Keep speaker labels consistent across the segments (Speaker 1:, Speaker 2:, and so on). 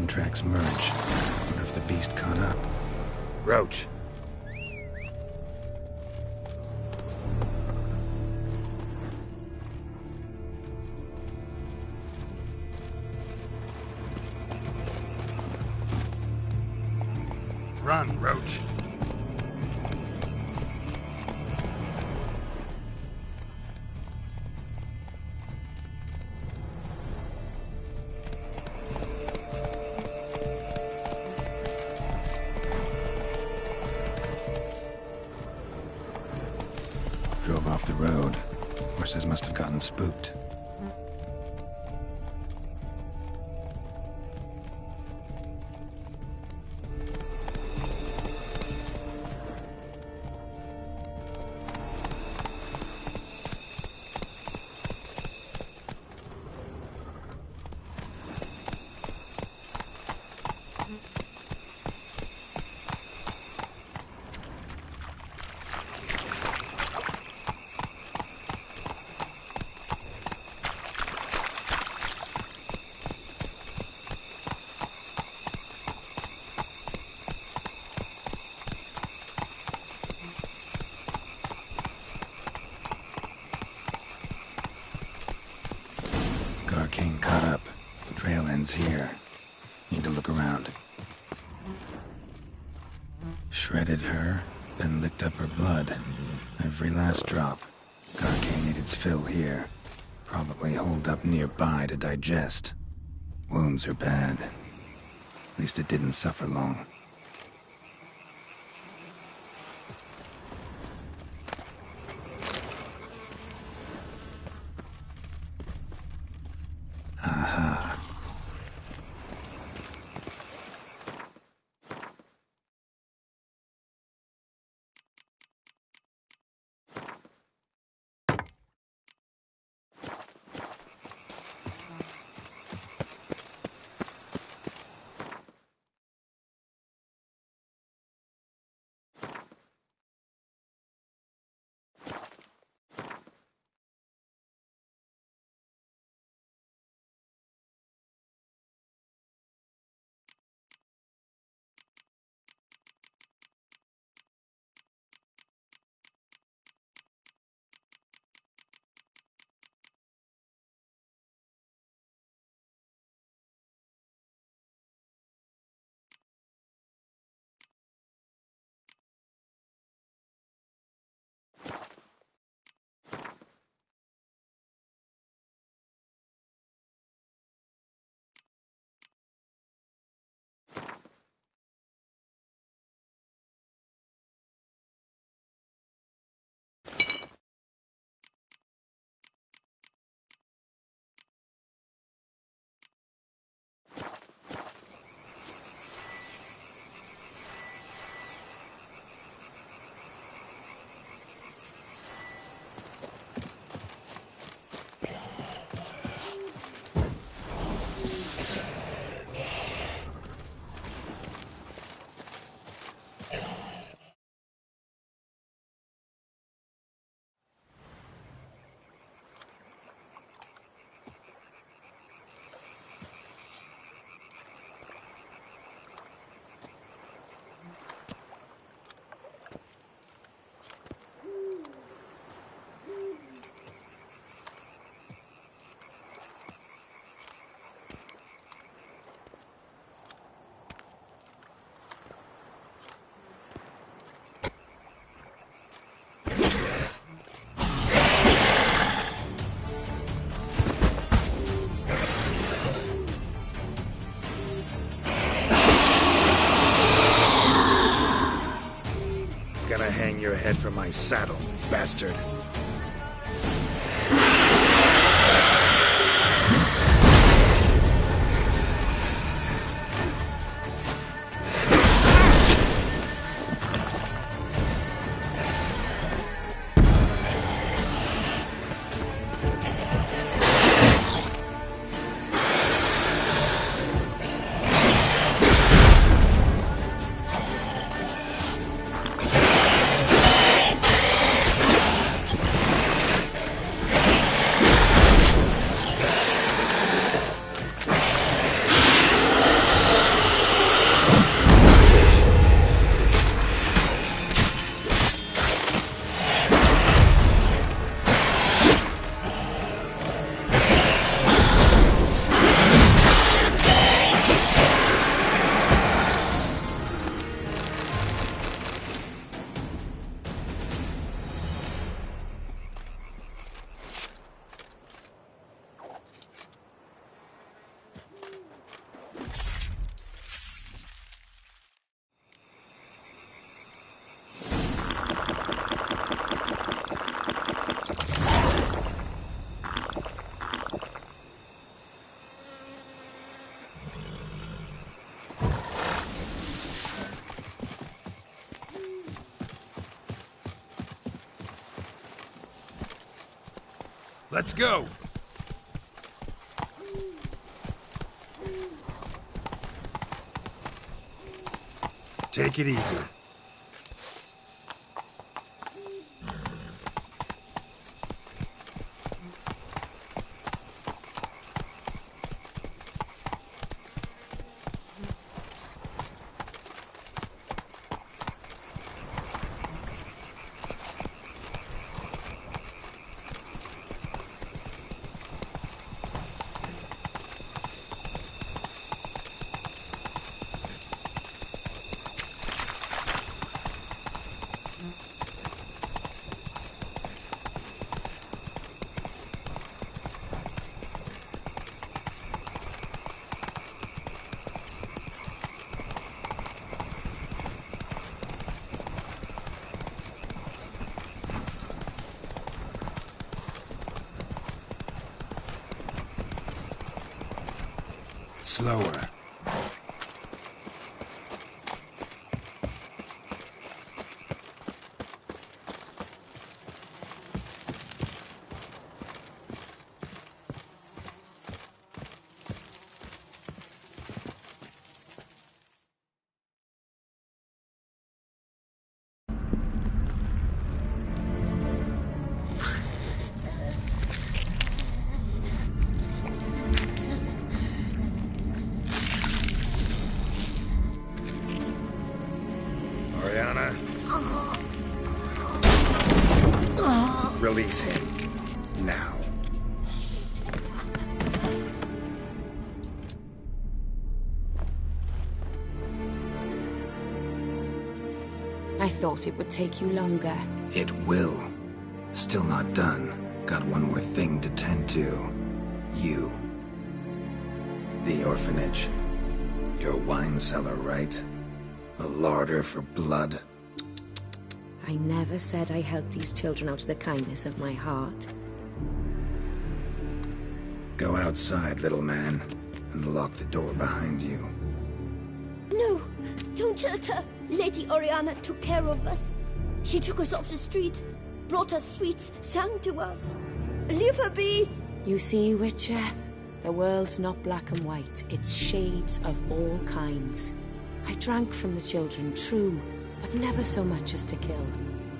Speaker 1: train tracks merge. Wonder if the beast caught up.
Speaker 2: Roach. Run, Roach.
Speaker 1: Drove off the road. Horses must have gotten spooked. Arcane caught up. The trail ends here. Need to look around. Shredded her, then licked up her blood. Every last drop. Arcane needed its fill here. Probably holed up nearby to digest. Wounds are bad. At least it didn't suffer long. Aha.
Speaker 2: Gonna hang your head from my saddle, bastard. Let's go! Take it easy. Slower. Oriana. Release him. Now.
Speaker 3: I thought it would take you longer.
Speaker 1: It will. Still not done. Got one more thing to tend to. You. The orphanage. Your wine cellar, right? A larder for blood.
Speaker 3: I never said I helped these children out of the kindness of my heart.
Speaker 1: Go outside, little man, and lock the door behind you.
Speaker 4: No, don't hurt her. Lady Oriana took care of us. She took us off the street, brought us sweets, sang to us. Leave her be.
Speaker 3: You see, Witcher? The world's not black and white. It's shades of all kinds. I drank from the children, true, but never so much as to kill.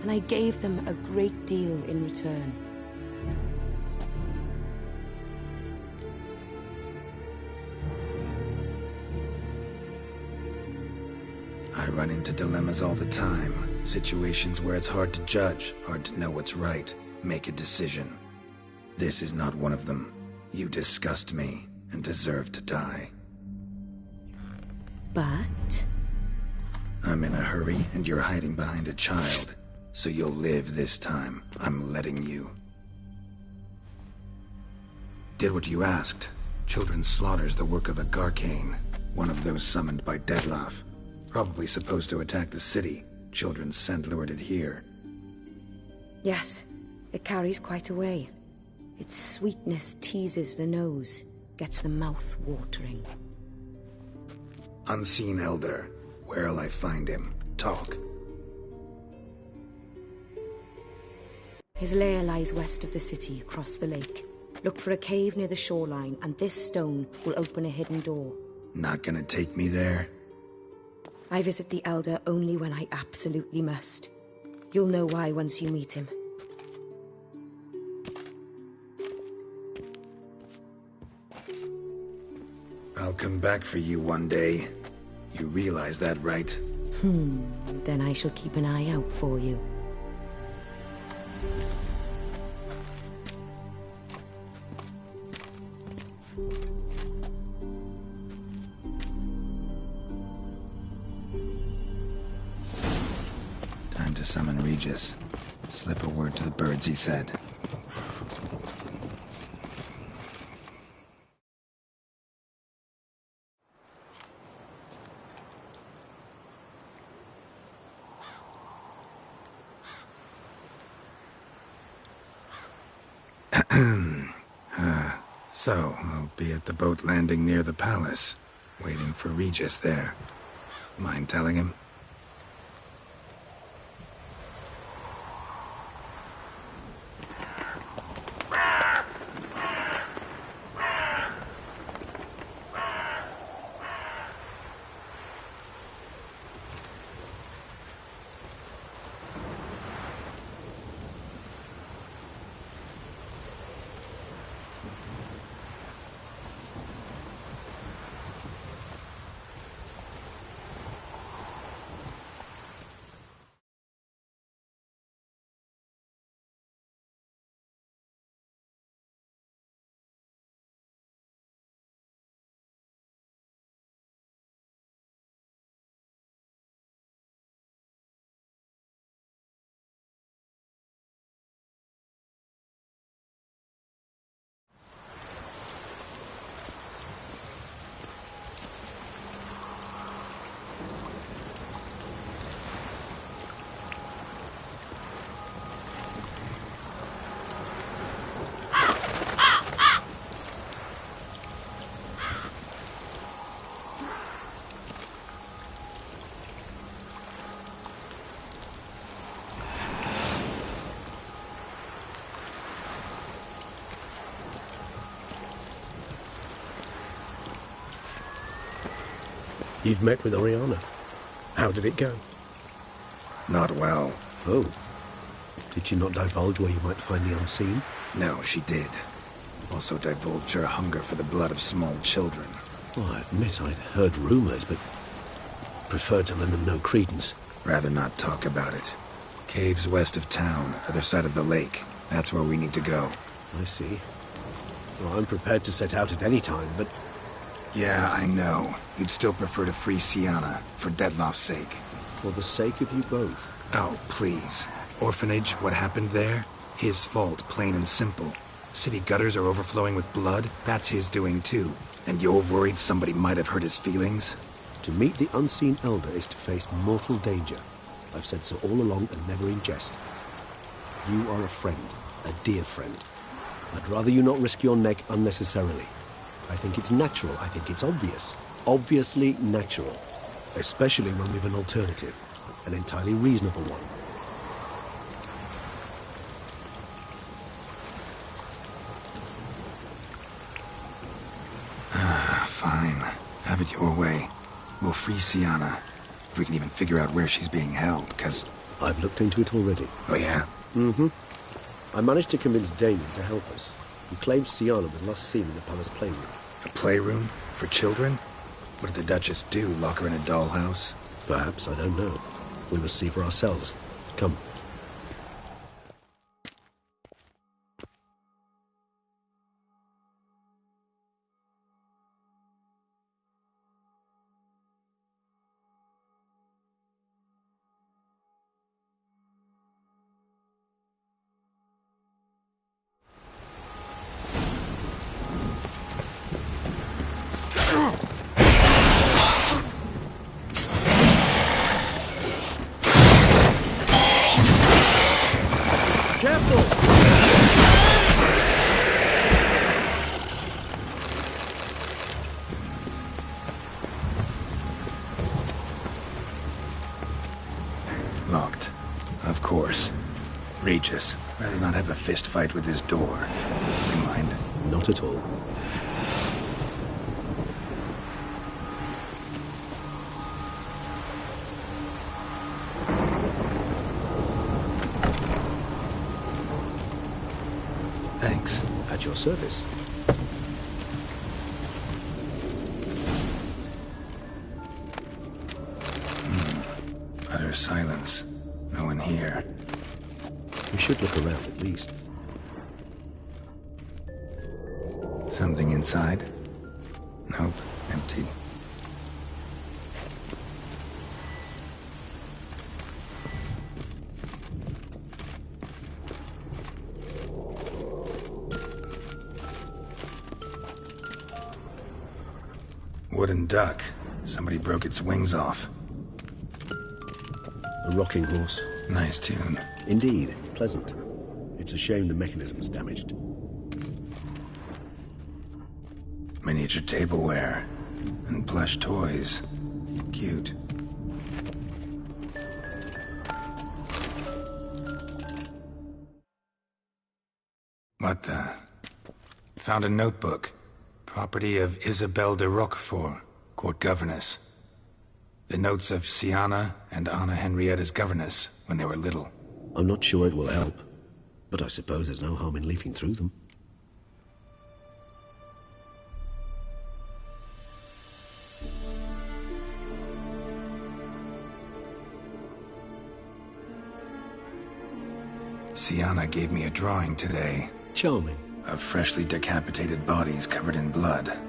Speaker 3: And I gave them a great deal in return.
Speaker 1: I run into dilemmas all the time. Situations where it's hard to judge, hard to know what's right, make a decision. This is not one of them. You disgust me and deserve to die.
Speaker 3: But...
Speaker 1: I'm in a hurry and you're hiding behind a child. So you'll live this time. I'm letting you. Did what you asked. Children's slaughter's the work of a Garcane. One of those summoned by Dettlaff. Probably supposed to attack the city. Children's scent lured it here.
Speaker 3: yes, it carries quite a way. Its sweetness teases the nose, gets the mouth watering.
Speaker 1: Unseen Elder. Where'll I find him? Talk.
Speaker 3: His lair lies west of the city, across the lake. Look for a cave near the shoreline, and this stone will open a hidden door.
Speaker 1: Not gonna take me there?
Speaker 3: I visit the Elder only when I absolutely must. You'll know why once you meet him.
Speaker 1: I'll come back for you one day. You realize that, right?
Speaker 3: Then I shall keep an eye out for you.
Speaker 1: Time to summon Regis. Slip a word to the birds, he said. So, I'll be at the boat landing near the palace, waiting for Regis there. Mind telling him?
Speaker 5: You've met with Oriana. How did it go?
Speaker 2: Not well.
Speaker 5: Oh. Did she not divulge where you might find the unseen?
Speaker 2: No, she did. Also divulged her hunger for the blood of small children.
Speaker 5: Well, I admit I'd heard rumors, but preferred to lend them no credence.
Speaker 2: Rather not talk about it. Caves west of town, other side of the lake. That's where we need to go.
Speaker 5: I see. Well, I'm prepared to set out at any time, but...
Speaker 2: Yeah, I know. You'd still prefer to free Sienna, for Dettloff's sake.
Speaker 5: For the sake of you both.
Speaker 2: Oh, please. Orphanage, what happened there? His fault, plain and simple. City gutters are overflowing with blood. That's his doing too. And you're worried somebody might have hurt his feelings?
Speaker 5: To meet the unseen elder is to face mortal danger. I've said so all along and never in jest. You are a friend, a dear friend. I'd rather you not risk your neck unnecessarily. I think it's natural, I think it's obvious. Obviously natural. Especially when we've an alternative. An entirely reasonable one.
Speaker 2: Fine. Have it your way. We'll free Sienna. If we can even figure out where she's being held, because...
Speaker 5: I've looked into it already.
Speaker 2: Oh, yeah?
Speaker 5: Mm-hmm. I managed to convince Damien to help us. He claims Sienna was last seen in the palace playroom.
Speaker 2: A playroom? For children? What did the Duchess do? Lock her in a dollhouse?
Speaker 5: Perhaps, I don't know. We must see for ourselves. Come.
Speaker 2: Locked. Of course. Regis. Rather not have a fist fight with his door. You mind?
Speaker 5: Not at all.
Speaker 2: Thanks.
Speaker 5: At your service.
Speaker 2: Utter silence. No one here.
Speaker 5: We should look around at least.
Speaker 2: Something inside? Nope. Empty. Wooden duck. Somebody broke its wings off.
Speaker 5: A rocking horse.
Speaker 2: Nice tune.
Speaker 5: Indeed, pleasant. It's a shame the mechanism's damaged.
Speaker 2: Miniature tableware. And plush toys. Cute. What the? Found a notebook. Property of Isabelle de Roquefort, court governess. The notes of Sienna and Anna Henrietta's governess when they were little.
Speaker 5: I'm not sure it will help, but I suppose there's no harm in leafing through them.
Speaker 2: Sienna gave me a drawing today.
Speaker 5: Charming.
Speaker 2: Of freshly decapitated bodies covered in blood.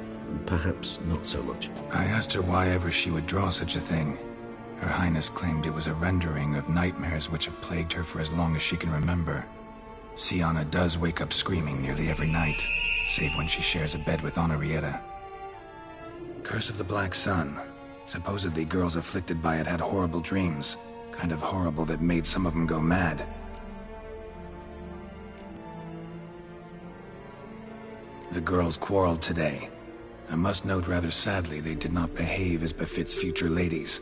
Speaker 5: Perhaps not so much.
Speaker 2: I asked her why ever she would draw such a thing. Her Highness claimed it was a rendering of nightmares which have plagued her for as long as she can remember. Sienna does wake up screaming nearly every night, save when she shares a bed with Henrietta. Curse of the Black Sun. Supposedly girls afflicted by it had horrible dreams. Kind of horrible that made some of them go mad. The girls quarreled today. I must note rather sadly they did not behave as befits future ladies.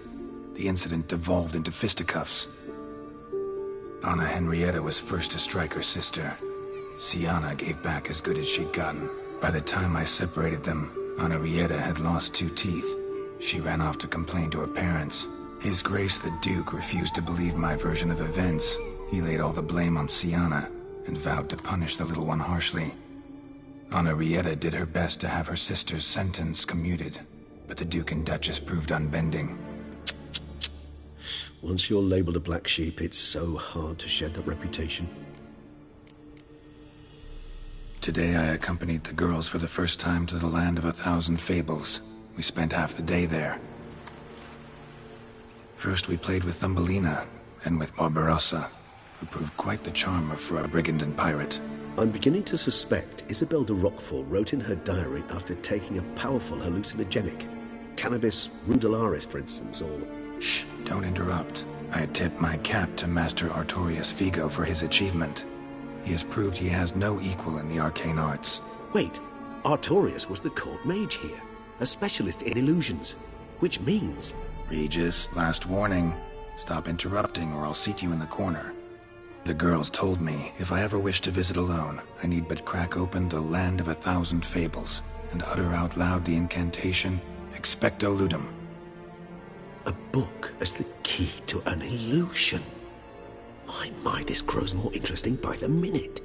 Speaker 2: The incident devolved into fisticuffs. Anna Henrietta was first to strike her sister. Sienna gave back as good as she'd gotten. By the time I separated them, Henrietta had lost 2 teeth. She ran off to complain to her parents. His Grace the Duke refused to believe my version of events. He laid all the blame on Sienna and vowed to punish the little one harshly. Henrietta did her best to have her sister's sentence commuted, but the Duke and Duchess proved unbending.
Speaker 5: Once you're labeled a black sheep, it's so hard to shed that reputation.
Speaker 2: Today I accompanied the girls for the first time to the land of 1,000 fables. We spent half the day there. First we played with Thumbelina, then with Barbarossa, who proved quite the charmer for a brigand and pirate.
Speaker 5: I'm beginning to suspect Isabel de Roquefort wrote in her diary after taking a powerful hallucinogenic. Cannabis rudelaris, for instance, or...
Speaker 2: Shh, don't interrupt. I tip my cap to Master Artorius Vigo for his achievement. He has proved he has no equal in the arcane arts.
Speaker 5: Wait, Artorius was the court mage here, a specialist in illusions, which means...
Speaker 2: Regis, last warning. Stop interrupting or I'll seat you in the corner. The girls told me if I ever wish to visit alone, I need but crack open the land of 1,000 fables and utter out loud the incantation, Expecto Ludum.
Speaker 5: A book as the key to an illusion. My, this grows more interesting by the minute.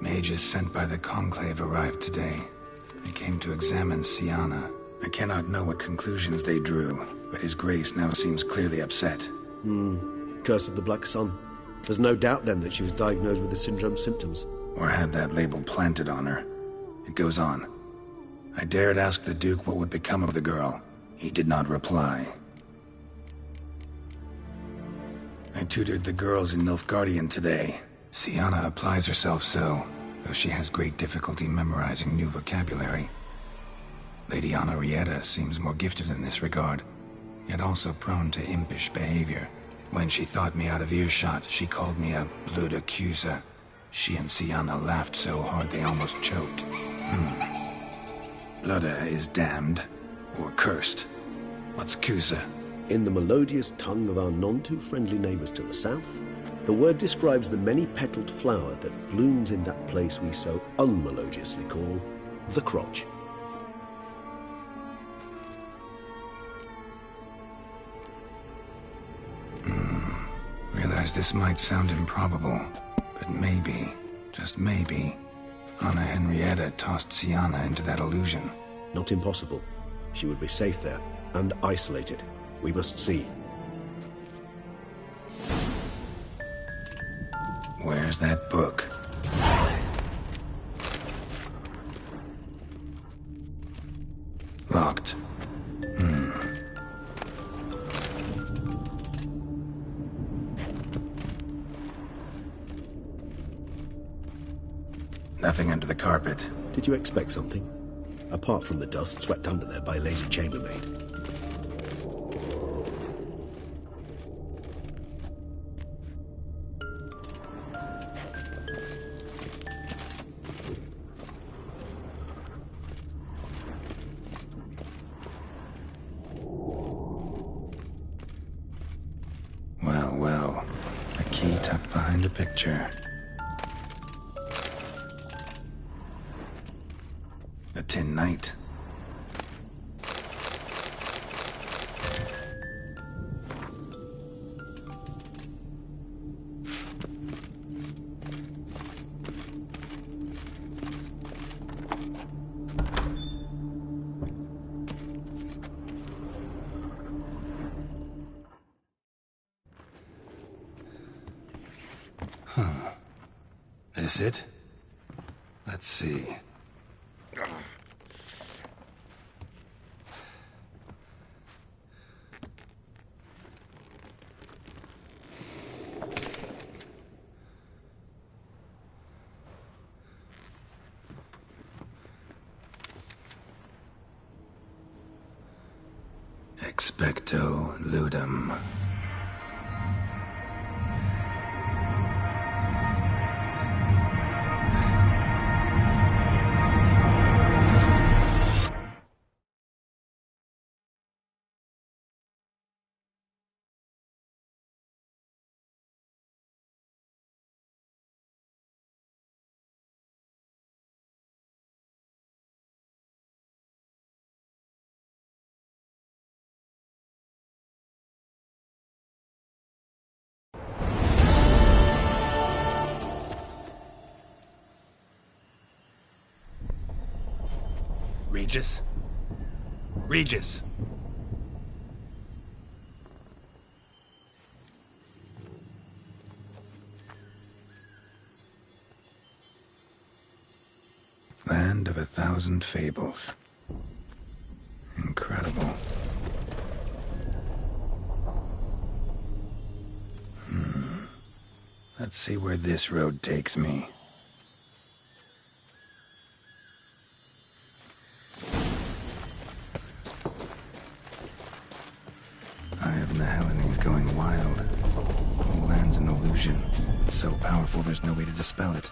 Speaker 2: Mages sent by the Conclave arrived today. They came to examine Sienna. I cannot know what conclusions they drew, but His Grace now seems clearly upset.
Speaker 5: Curse of the Black Sun. There's no doubt then that she was diagnosed with the syndrome symptoms.
Speaker 2: Or had that label planted on her. It goes on. I dared ask the Duke what would become of the girl. He did not reply. I tutored the girls in Nilfgaardian today. Sienna applies herself so, though she has great difficulty memorizing new vocabulary. Lady Henrietta seems more gifted in this regard, yet also prone to impish behavior. When she thought me out of earshot, she called me a blood accuser. She and Sienna laughed so hard they almost choked. Blooda is damned, or cursed. What's Cusa?
Speaker 5: In the melodious tongue of our none-too-friendly neighbors to the south, the word describes the many-petaled flower that blooms in that place we so unmelodiously call the crotch.
Speaker 2: Realize this might sound improbable, but maybe, just maybe, Anna Henrietta tossed Sienna into that illusion.
Speaker 5: Not impossible. She would be safe there, and isolated. We must see.
Speaker 2: Where's that book? Locked. Nothing under the carpet.
Speaker 5: Did you expect something? Apart from the dust swept under there by a lazy chambermaid.
Speaker 1: Well, a key tucked behind a picture.
Speaker 2: A tin knight. This it? Let's see. Expecto Ludum. Regis? Regis!
Speaker 1: Land of 1,000 fables. Incredible. Let's see where this road takes me. Eye of the Hellenes going wild. The whole land's an illusion. It's so powerful there's no way to dispel it.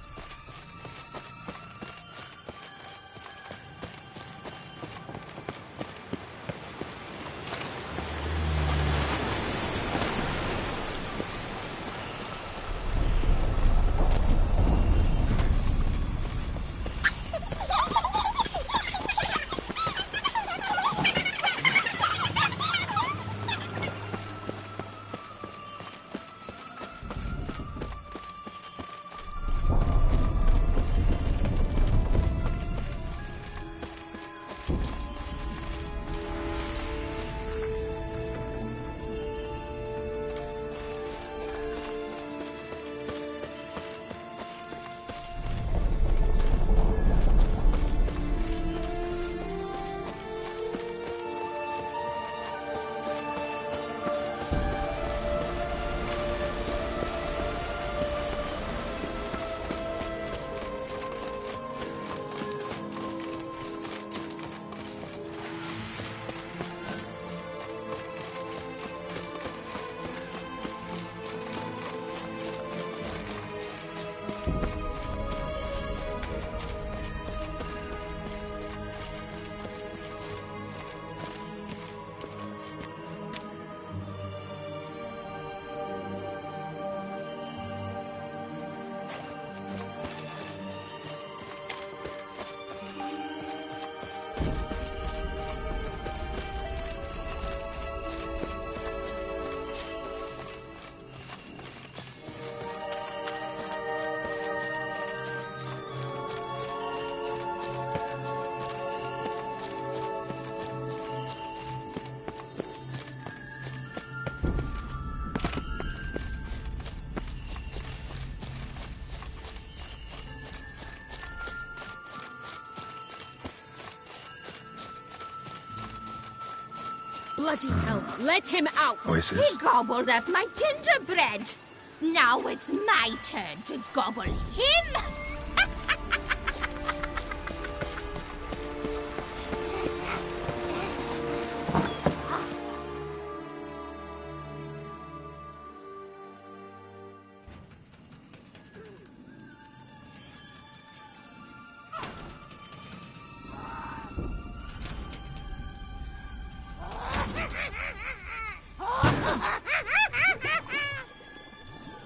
Speaker 4: Bloody hell, let him out!
Speaker 1: Voices.
Speaker 6: He gobbled up my gingerbread. Now it's my turn to gobble him.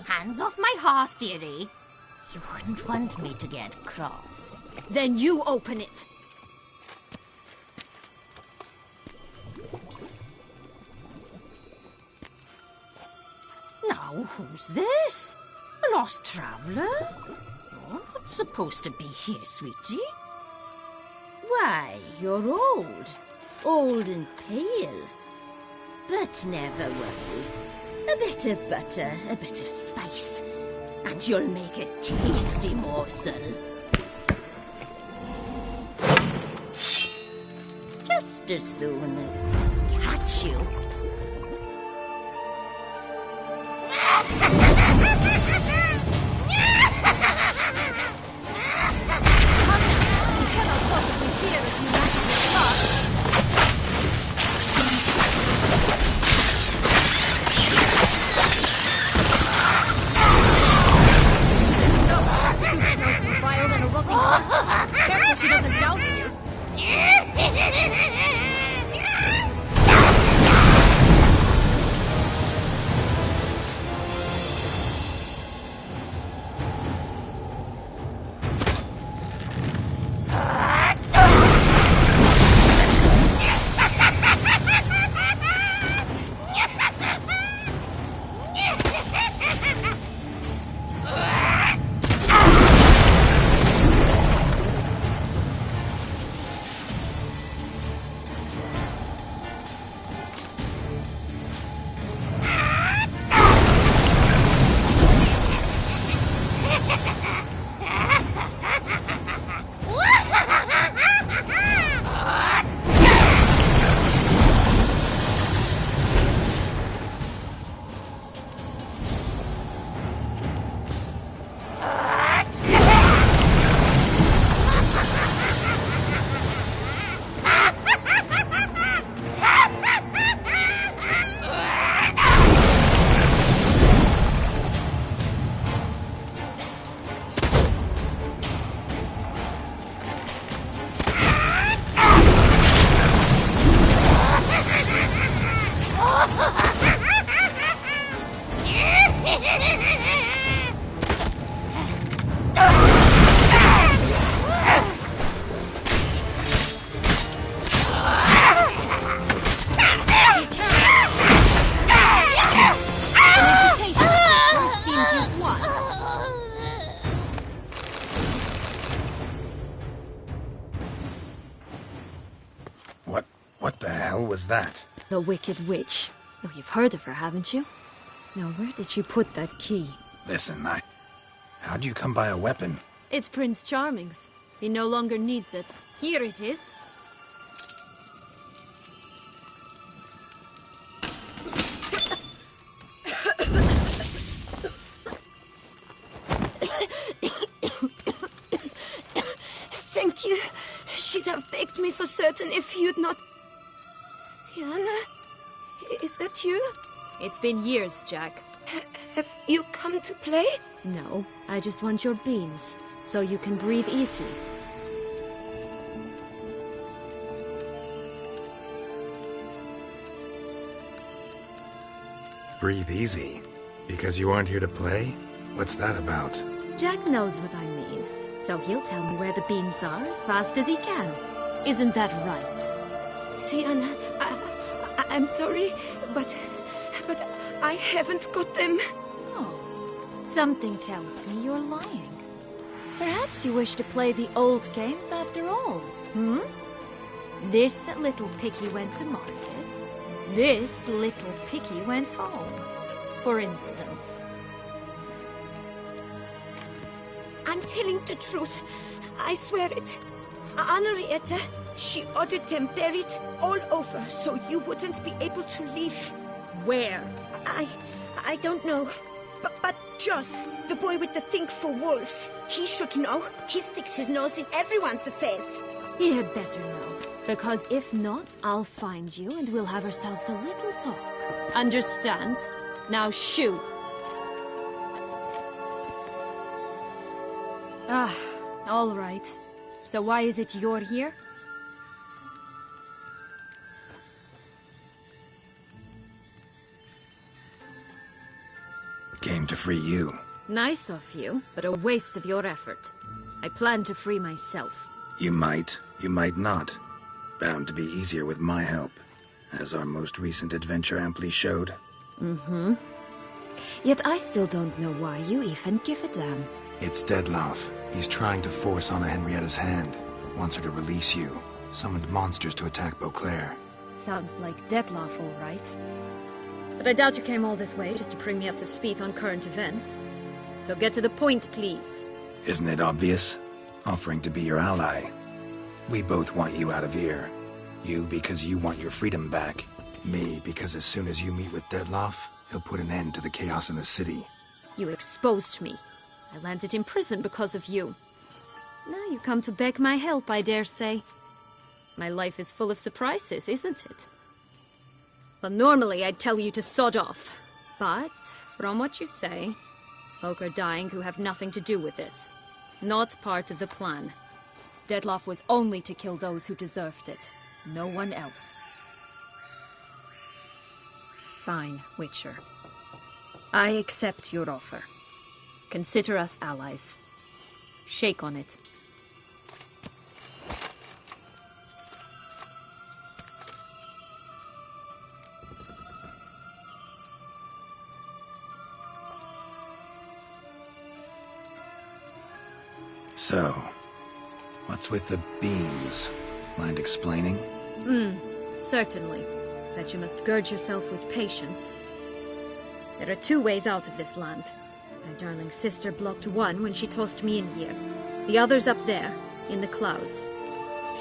Speaker 6: Hands off my hearth, dearie. You wouldn't want me to get cross.
Speaker 4: Then you open it.
Speaker 6: Now, who's this? A lost traveler? You're not supposed to be here, sweetie. Why, you're old. Old and pale. But never worry. A bit of butter, a bit of spice, and you'll make a tasty morsel. Just as soon as I catch you.
Speaker 4: You cannot possibly fear if you match your thoughts. Careful she doesn't douse you.
Speaker 2: What the hell was that?
Speaker 7: The Wicked Witch. Oh, you've heard of her, haven't you? Now, where did you put that key?
Speaker 2: Listen, how'd you come by a weapon?
Speaker 7: It's Prince Charming's. He no longer needs it. Here it is.
Speaker 4: Thank you. She'd have begged me for certain if you'd not... Sienna? Is that you?
Speaker 7: It's been years, Jack.
Speaker 4: Have you come to play?
Speaker 7: No, I just want your beans, so you can breathe easy.
Speaker 2: Breathe easy? Because you aren't here to play? What's that about?
Speaker 7: Jack knows what I mean, so he'll tell me where the beans are as fast as he can. Isn't that right?
Speaker 4: Sienna, I'm sorry, but I haven't got them.
Speaker 7: Oh, something tells me you're lying. Perhaps you wish to play the old games after all, hmm? This little picky went to market. This little picky went home, for instance.
Speaker 4: I'm telling the truth. I swear it. Henrietta, she ordered them buried all over so you wouldn't be able to leave.
Speaker 7: Where?
Speaker 4: I don't know. But Joss, the boy with the thing for wolves, he should know. He sticks his nose in everyone's affairs.
Speaker 7: He had better know, because if not, I'll find you and we'll have ourselves a little talk. Understand? Now shoo! Ah, all right. So why is it you're here?
Speaker 2: Came to free you.
Speaker 7: Nice of you, but a waste of your effort. I plan to free myself.
Speaker 2: You might not. Bound to be easier with my help, as our most recent adventure amply showed.
Speaker 7: Mm-hmm. Yet I still don't know why you even give a damn.
Speaker 2: It's Deadloff. He's trying to force Anna Henrietta's hand. Wants her to release you. Summoned monsters to attack Beauclair.
Speaker 7: Sounds like Deadloff, all right. But I doubt you came all this way just to bring me up to speed on current events. So get to the point, please.
Speaker 2: Isn't it obvious? Offering to be your ally. We both want you out of here. You because you want your freedom back. Me because as soon as you meet with Deadloff, he'll put an end to the chaos in the city.
Speaker 7: You exposed me. I landed in prison because of you. Now you come to beg my help, I dare say. My life is full of surprises, isn't it? Well, normally I'd tell you to sod off. But, from what you say, folk are dying who have nothing to do with this. Not part of the plan. Deadloff was only to kill those who deserved it. No one else. Fine, Witcher. I accept your offer. Consider us allies. Shake on it.
Speaker 2: So, what's with the beans? Mind explaining?
Speaker 7: Certainly. But you must gird yourself with patience. There are two ways out of this land. My darling sister blocked one when she tossed me in here. The other's up there, in the clouds.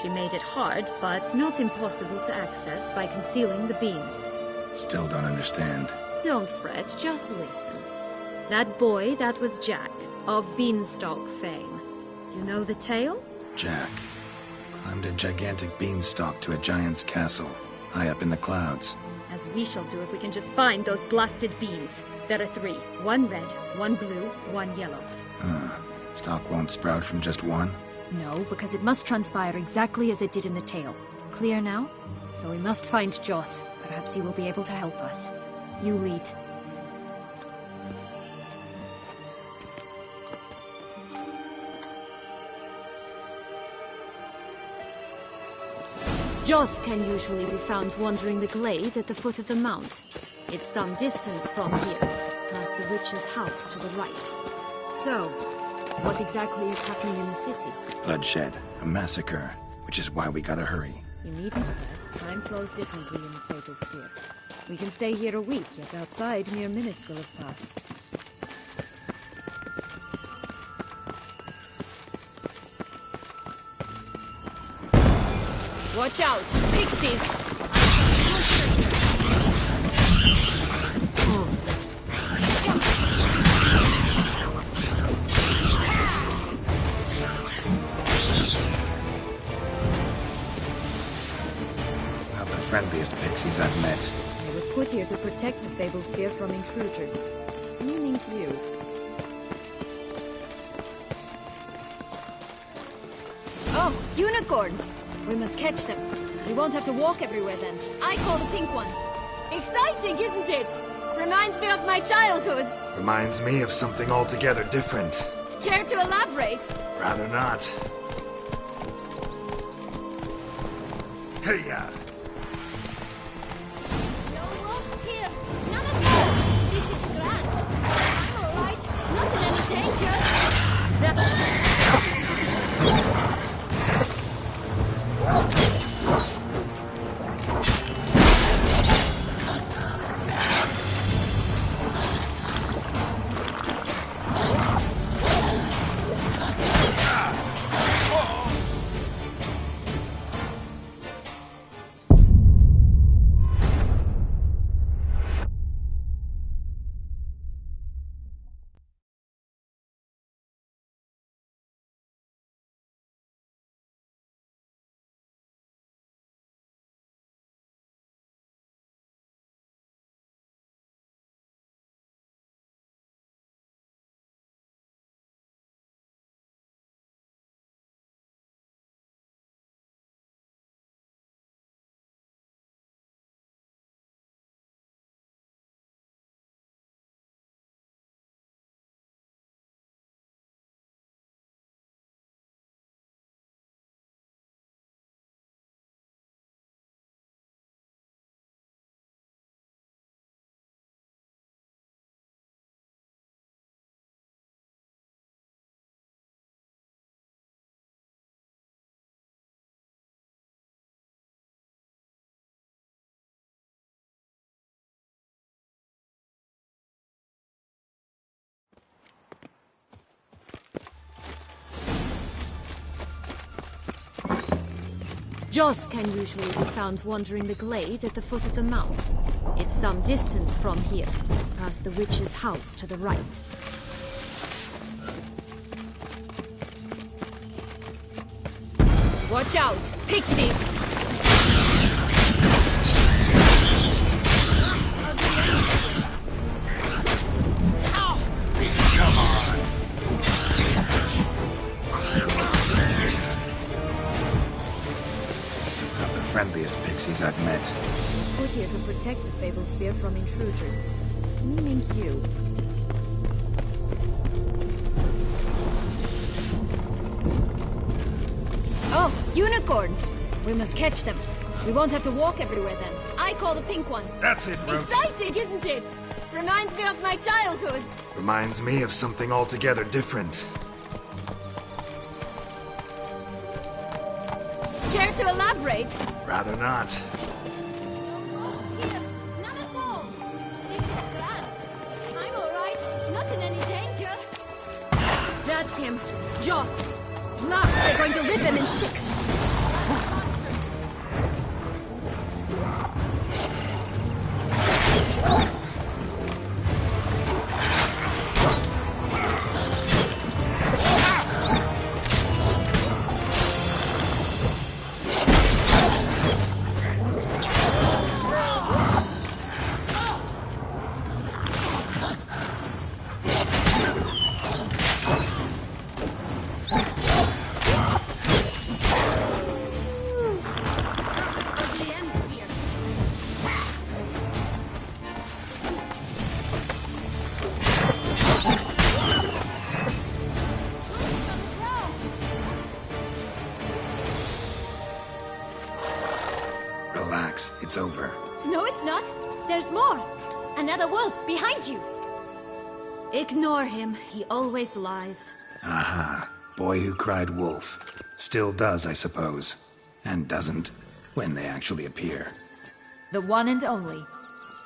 Speaker 7: She made it hard, but not impossible to access by concealing the beans.
Speaker 2: Still don't understand.
Speaker 7: Don't fret, just listen. That boy, that was Jack, of Beanstalk fame. You know the tale?
Speaker 2: Jack climbed a gigantic beanstalk to a giant's castle, high up in the clouds.
Speaker 7: As we shall do if we can just find those blasted beans. There are 3. 1 red, 1 blue, 1 yellow.
Speaker 2: Stalk won't sprout from just one?
Speaker 7: No, because it must transpire exactly as it did in the tale. Clear now? So we must find Joss. Perhaps he will be able to help us. You lead. Joss can usually be found wandering the glade at the foot of the mount. It's some distance from here, past the witch's house to the right. So, what exactly is happening in the city?
Speaker 2: Bloodshed, a massacre, which is why we gotta hurry.
Speaker 7: You needn't fret. Time flows differently in the Fatal Sphere. We can stay here a week, yet outside mere minutes will have passed. Watch out! Pixies!
Speaker 2: Not the friendliest pixies I've met.
Speaker 7: I was put here to protect the Fable Sphere from intruders. Meaning you. Oh, unicorns! We must catch them. We won't have to walk everywhere then. I call the pink one. Exciting, isn't it? Reminds me of my childhood.
Speaker 2: Reminds me of something altogether different.
Speaker 7: Care to elaborate?
Speaker 2: Rather not. Hey-ya!
Speaker 4: No ropes here. None at all. This is grand. I'm all right. Not in any danger.
Speaker 7: Joss can usually be found wandering the glade at the foot of the mount. It's some distance from here, past the witch's house to the right. Watch out! Pixies!
Speaker 2: Friendliest pixies I've met.
Speaker 7: Put here to protect the Fable Sphere from intruders. Meaning you. Oh, unicorns! We must catch them. We won't have to walk everywhere then. I call the pink one.
Speaker 2: That's it, Roach.
Speaker 7: Exciting, isn't it? Reminds me of my childhood.
Speaker 2: Reminds me of something altogether different.
Speaker 7: Care to elaborate?
Speaker 2: Rather not.
Speaker 4: No ropes here. None at all. This is grand. I'm all right. Not in any danger.
Speaker 7: That's him. Joss. Blast, they're going to rip him in six.
Speaker 2: Relax, it's over.
Speaker 4: No, it's not. There's more. Another wolf behind you.
Speaker 7: Ignore him. He always lies.
Speaker 2: Aha. Boy who cried wolf. Still does, I suppose. And doesn't. when they actually appear.
Speaker 7: The one and only.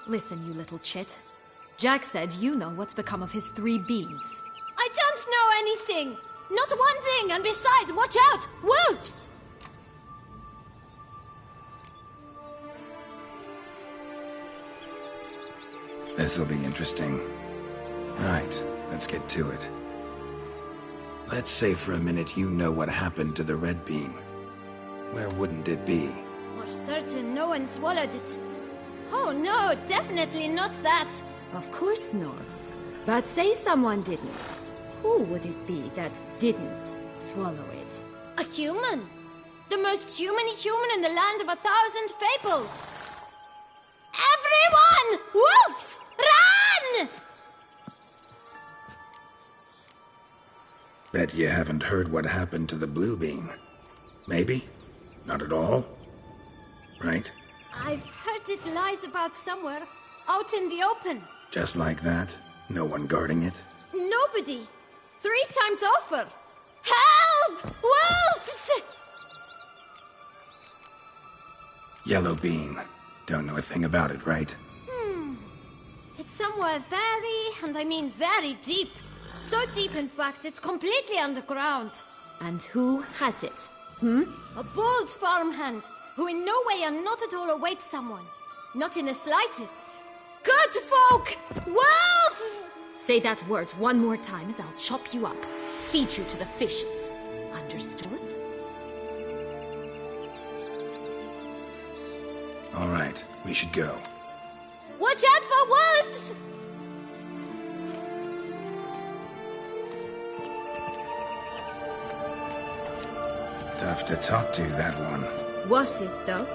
Speaker 7: Listen, you little chit. Jack said you know what's become of his 3 beans.
Speaker 4: I don't know anything! Not one thing, and besides, watch out! Wolves!
Speaker 2: This'll be interesting. Right, let's get to it. Let's say for a minute you know what happened to the red bean. Where wouldn't it be?
Speaker 4: For certain, no one swallowed it. Oh no, definitely not that.
Speaker 3: Of course not. But say someone didn't. Who would it be that didn't swallow it?
Speaker 4: A human. The most human in the land of 1,000 fables. Everyone! Wolves! Run!
Speaker 2: Bet you haven't heard what happened to the blue bean. Maybe? Not at all? Right?
Speaker 4: I've heard it lies about somewhere, out in the open.
Speaker 2: Just like that? No one guarding it?
Speaker 4: Nobody. 3 times over. Help! Wolves!
Speaker 2: Yellow bean. Don't know a thing about it, right?
Speaker 4: It's somewhere very, and I mean very deep. So deep, in fact, it's completely underground.
Speaker 3: And who has it?
Speaker 4: A bold farmhand, who in no way and not at all awaits someone. Not in the slightest. Good folk! Wolf!
Speaker 7: Say that word one more time and I'll chop you up. Feed you to the fishes. Understood?
Speaker 2: All right, we should go.
Speaker 4: Watch out for wolves!
Speaker 2: Tough to talk to, that one.
Speaker 7: Was it, though?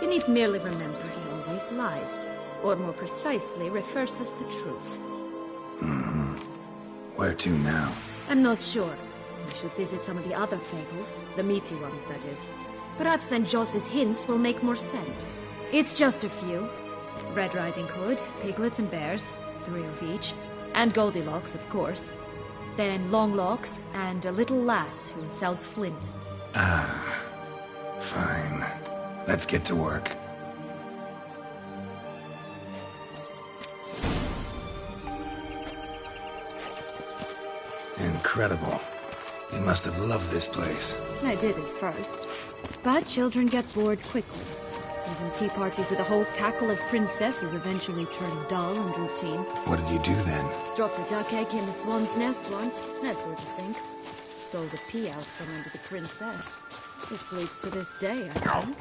Speaker 7: You need merely remember he always lies. Or more precisely, reverses the truth.
Speaker 2: Where to now?
Speaker 7: I'm not sure. We should visit some of the other fables. The meaty ones, that is. Perhaps then Joss's hints will make more sense. It's just a few. Red Riding Hood, piglets and bears, 3 of each. And Goldilocks, of course. Then Longlocks, and a little lass who sells flint.
Speaker 2: Fine. Let's get to work. Incredible. You must have loved this place.
Speaker 7: I did at first. But children get bored quickly. Even tea parties with a whole cackle of princesses eventually turn dull and routine.
Speaker 2: What did you do then?
Speaker 7: Dropped a duck egg in the swan's nest once, that sort of thing. Stole the pea out from under the princess. It sleeps to this day, I think.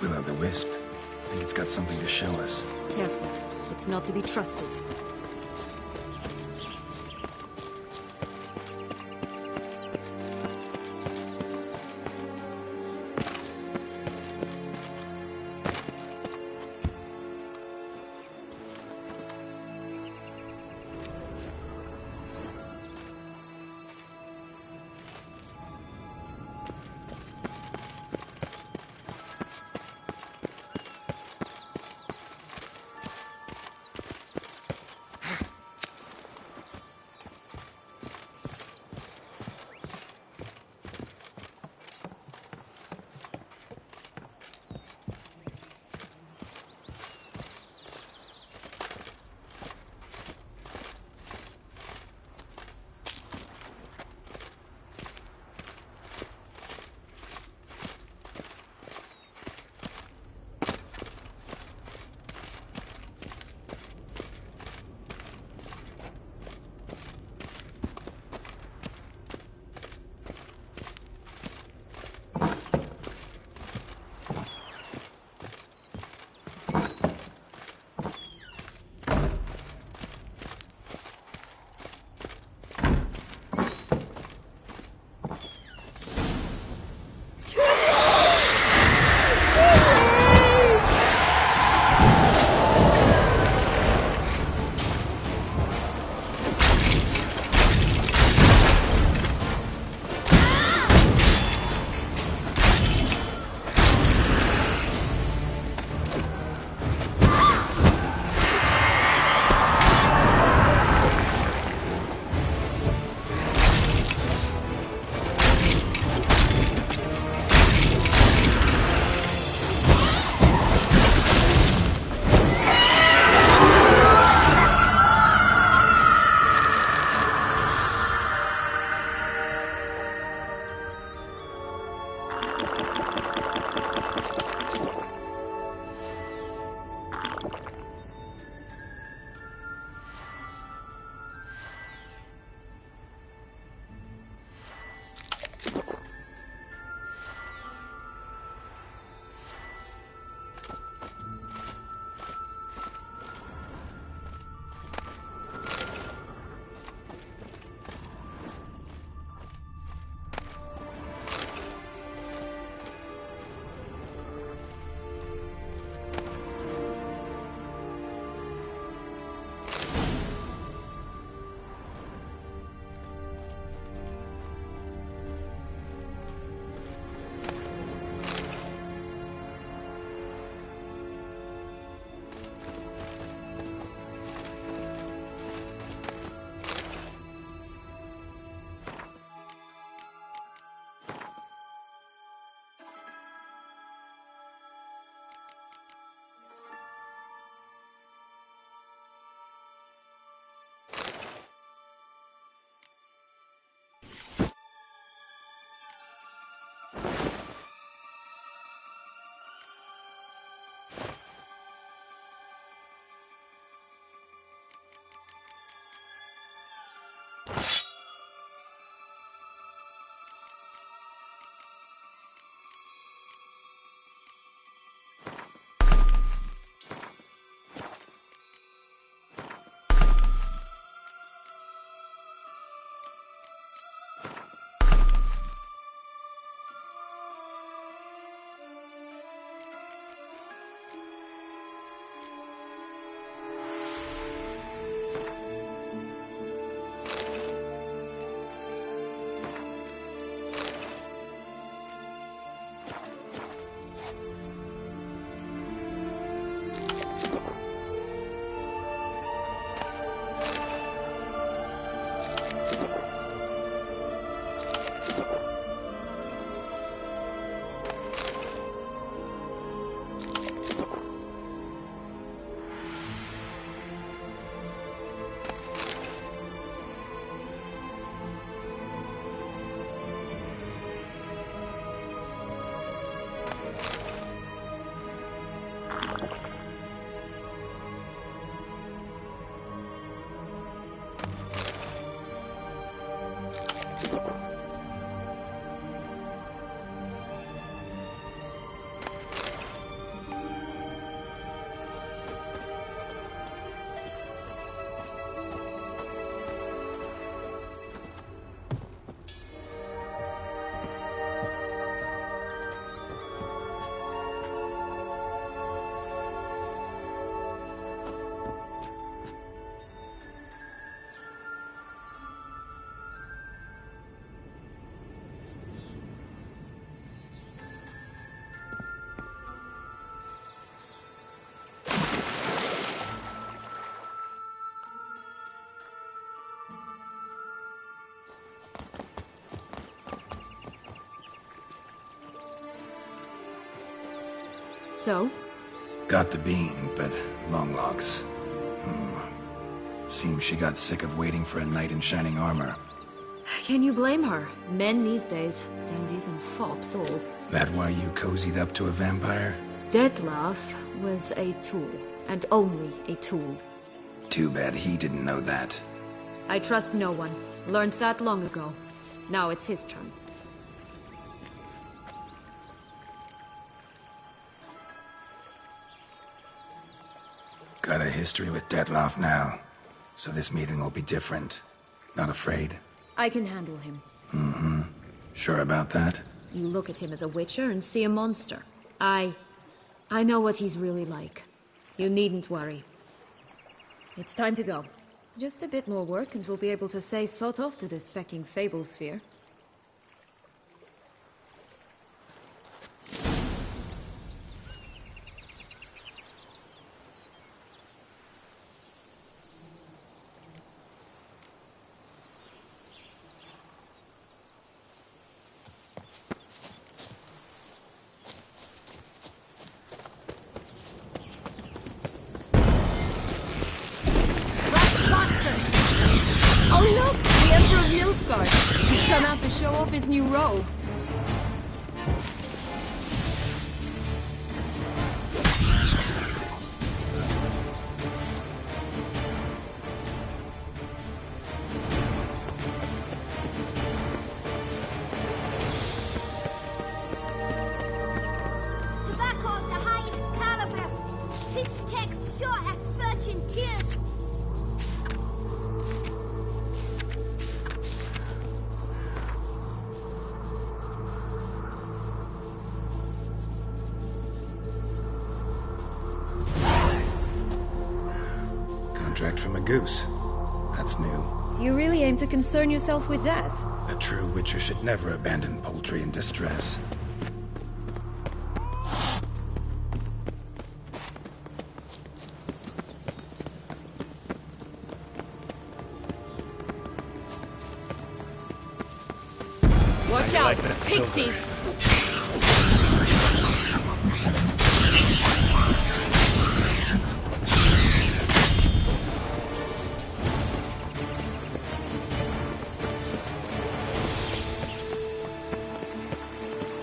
Speaker 2: Will-o'-the-wisp. I think it's got something to show us.
Speaker 7: Careful. It's not to be trusted. So?
Speaker 2: Got the bean, but long logs. Seems she got sick of waiting for a knight in shining armor.
Speaker 7: Can you blame her? Men these days, dandies and fops all.
Speaker 2: That why you cozied up to a vampire?
Speaker 7: Dettlaff was a tool, and only a tool.
Speaker 2: Too bad he didn't know that.
Speaker 7: I trust no one. Learned that long ago. Now it's his turn.
Speaker 2: Got a history with Dettlaff now, so this meeting will be different. Not afraid?
Speaker 7: I can handle him.
Speaker 2: Sure about that?
Speaker 7: You look at him as a witcher and see a monster. I know what he's really like. You needn't worry. It's time to go. Just a bit more work and we'll be able to say sod off to this fecking fable sphere. Oh look! The Emperor of Nilfgaard! He's come out to show off his new robe.
Speaker 4: Tobacco of the highest caliber. This tech pure as virgin tears.
Speaker 2: Contract from a goose. That's new.
Speaker 7: You really aim to concern yourself with that?
Speaker 2: A true witcher should never abandon poultry in distress.
Speaker 7: Watch out! Pixies!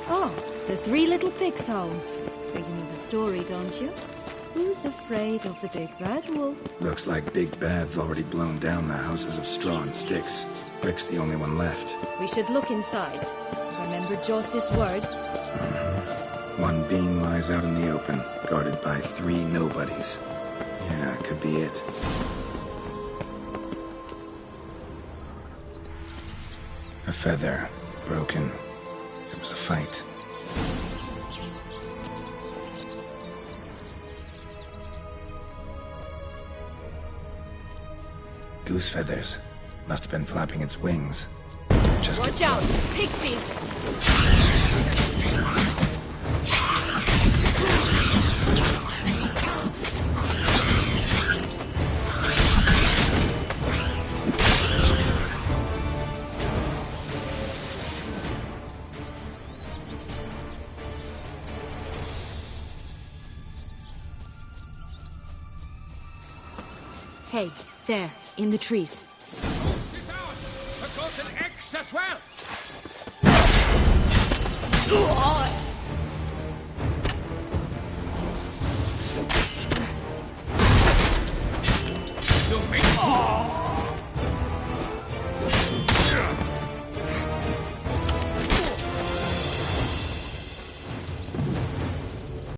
Speaker 7: Oh, the Three Little Pigs' homes. You know the story, don't you? Who's afraid of the big bad wolf?
Speaker 2: Looks like Big Bad's already blown down the houses of straw and sticks. Rick's the only one left.
Speaker 7: We should look inside. Remember Joss's words?
Speaker 2: One being lies out in the open, guarded by 3 nobodies. Yeah, could be it. A feather, broken. It was a fight. Goose feathers. Must have been flapping its wings. Just
Speaker 7: Watch out! Pixies! Hey, there, in the trees.
Speaker 8: This ours! I've got an X as well!